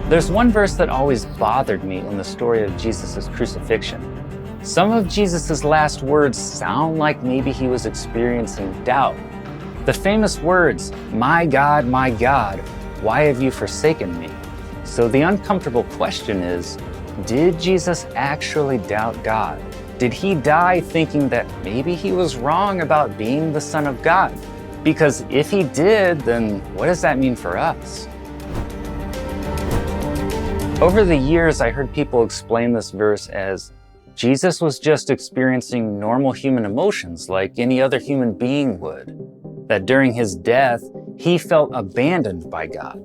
There's one verse that always bothered me in the story of Jesus' crucifixion. Some of Jesus' last words sound like maybe he was experiencing doubt. The famous words, my God, why have you forsaken me?" So the uncomfortable question is, did Jesus actually doubt God? Did he die thinking that maybe he was wrong about being the Son of God? Because if he did, then what does that mean for us? Over the years, I heard people explain this verse as Jesus was just experiencing normal human emotions like any other human being would. That during his death, he felt abandoned by God,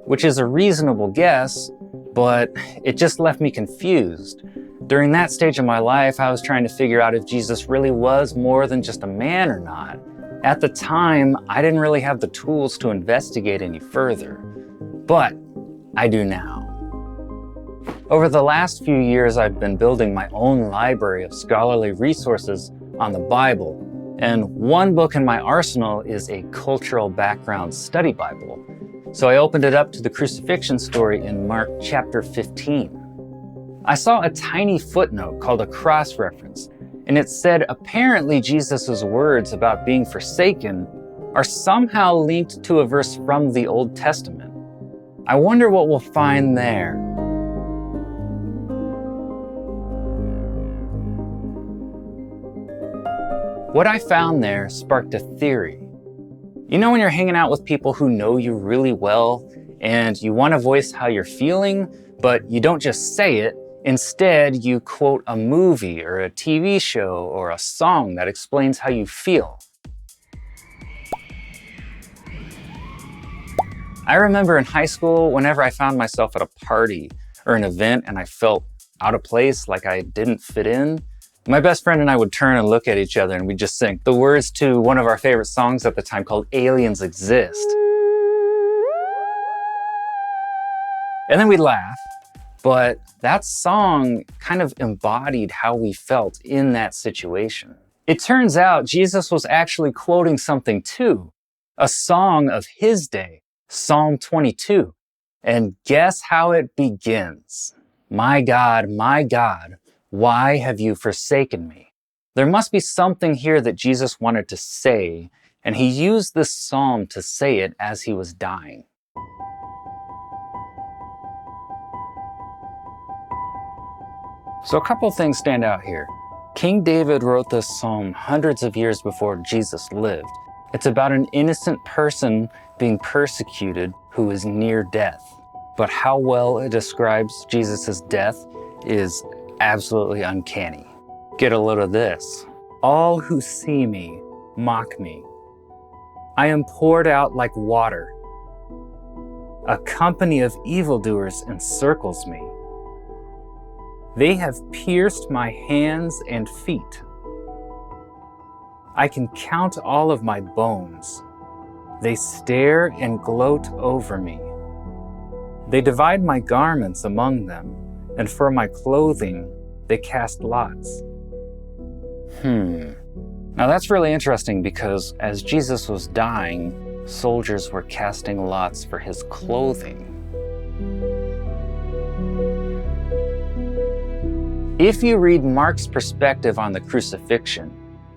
which is a reasonable guess, but it just left me confused. During that stage of my life, I was trying to figure out if Jesus really was more than just a man or not. At the time, I didn't really have the tools to investigate any further, but I do now. Over the last few years, I've been building my own library of scholarly resources on the Bible, and one book in my arsenal is a cultural background study Bible. So I opened it up to the crucifixion story in Mark chapter 15. I saw a tiny footnote called a cross-reference, and it said apparently Jesus' words about being forsaken are somehow linked to a verse from the Old Testament. I wonder what we'll find there. What I found there sparked a theory. You know when you're hanging out with people who know you really well and you want to voice how you're feeling, but you don't just say it. Instead, you quote a movie or a TV show or a song that explains how you feel. I remember in high school, whenever I found myself at a party or an event and I felt out of place, like I didn't fit in, my best friend and I would turn and look at each other and we'd just sing the words to one of our favorite songs at the time called Aliens Exist. And then we'd laugh, but that song kind of embodied how we felt in that situation. It turns out Jesus was actually quoting something too, a song of his day, Psalm 22. And guess how it begins? My God, why have you forsaken me? There must be something here that Jesus wanted to say, and he used this psalm to say it as he was dying. So a couple things stand out here. King David wrote this psalm hundreds of years before Jesus lived. It's about an innocent person being persecuted who is near death. But how well it describes Jesus' death is absolutely uncanny. Get a load of this. All who see me mock me. I am poured out like water. A company of evildoers encircles me. They have pierced my hands and feet. I can count all of my bones. They stare and gloat over me. They divide my garments among them, and for my clothing, they cast lots. Now that's really interesting because as Jesus was dying, soldiers were casting lots for his clothing. If you read Mark's perspective on the crucifixion,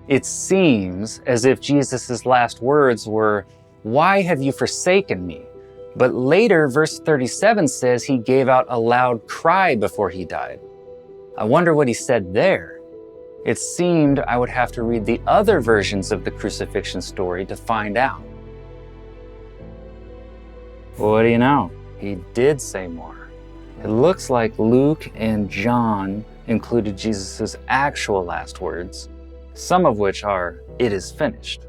it seems as if Jesus' last words were, "Why have you forsaken me?" But later, verse 37 says he gave out a loud cry before he died. I wonder what he said there. It seemed I would have to read the other versions of the crucifixion story to find out. What do you know? He did say more. It looks like Luke and John included Jesus' actual last words, some of which are, "It is finished."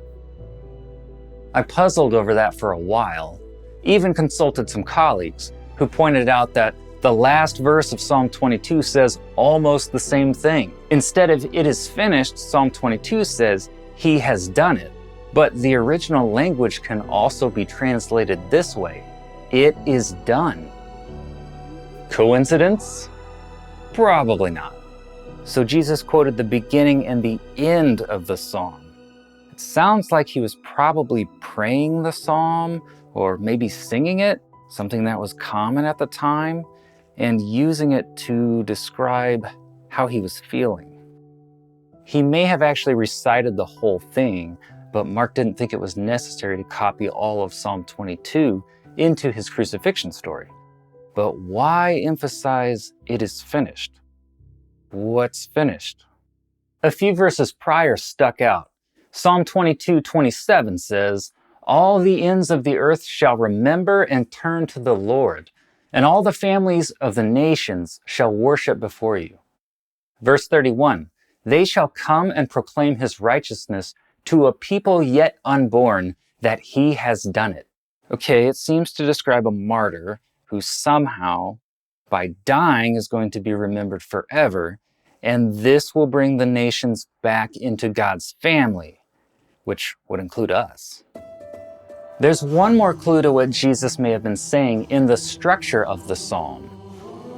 I puzzled over that for a while, even consulted some colleagues who pointed out that the last verse of Psalm 22 says almost the same thing. Instead of "it is finished," Psalm 22 says, "he has done it." But the original language can also be translated this way, "it is done." Coincidence? Probably not. So Jesus quoted the beginning and the end of the psalm. It sounds like he was probably praying the psalm or maybe singing it. something that was common at the time, and using it to describe how he was feeling. He may have actually recited the whole thing, but Mark didn't think it was necessary to copy all of Psalm 22 into his crucifixion story. But why emphasize it is finished? What's finished? A few verses prior stuck out. Psalm 22:27 says, "All the ends of the earth shall remember and turn to the Lord, and all the families of the nations shall worship before you." Verse 31, "They shall come and proclaim his righteousness to a people yet unborn, that he has done it." Okay, it seems to describe a martyr who somehow, by dying, is going to be remembered forever, and this will bring the nations back into God's family, which would include us. There's one more clue to what Jesus may have been saying in the structure of the psalm.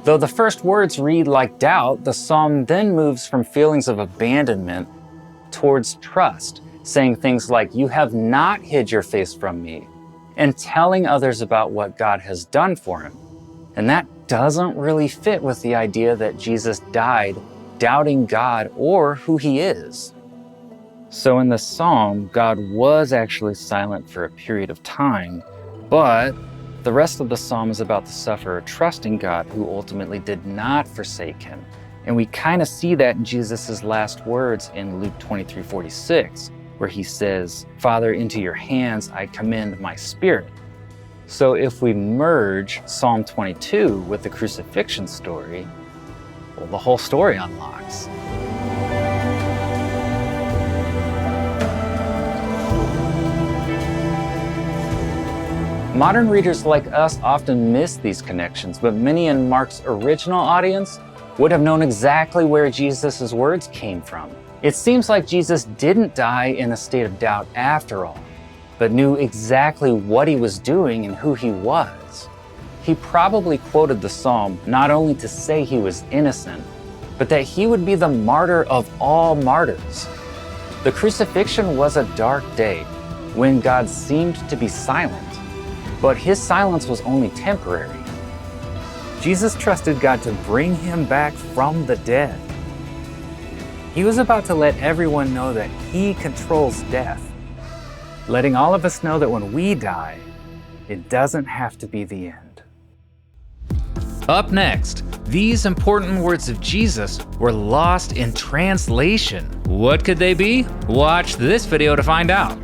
Though the first words read like doubt, the psalm then moves from feelings of abandonment towards trust, saying things like, "You have not hid your face from me," and telling others about what God has done for him. And that doesn't really fit with the idea that Jesus died doubting God or who he is. So in the psalm, God was actually silent for a period of time, but the rest of the psalm is about the sufferer trusting God, who ultimately did not forsake him. And we kind of see that in Jesus' last words in Luke 23:46, where he says, "Father, into your hands I commend my spirit." So if we merge Psalm 22 with the crucifixion story, well, the whole story unlocks. Modern readers like us often miss these connections, but many in Mark's original audience would have known exactly where Jesus' words came from. It seems like Jesus didn't die in a state of doubt after all, but knew exactly what he was doing and who he was. He probably quoted the psalm not only to say he was innocent, but that he would be the martyr of all martyrs. The crucifixion was a dark day when God seemed to be silent, but his silence was only temporary. Jesus trusted God to bring him back from the dead. He was about to let everyone know that he controls death, letting all of us know that when we die, it doesn't have to be the end. Up next, these important words of Jesus were lost in translation. What could they be? Watch this video to find out.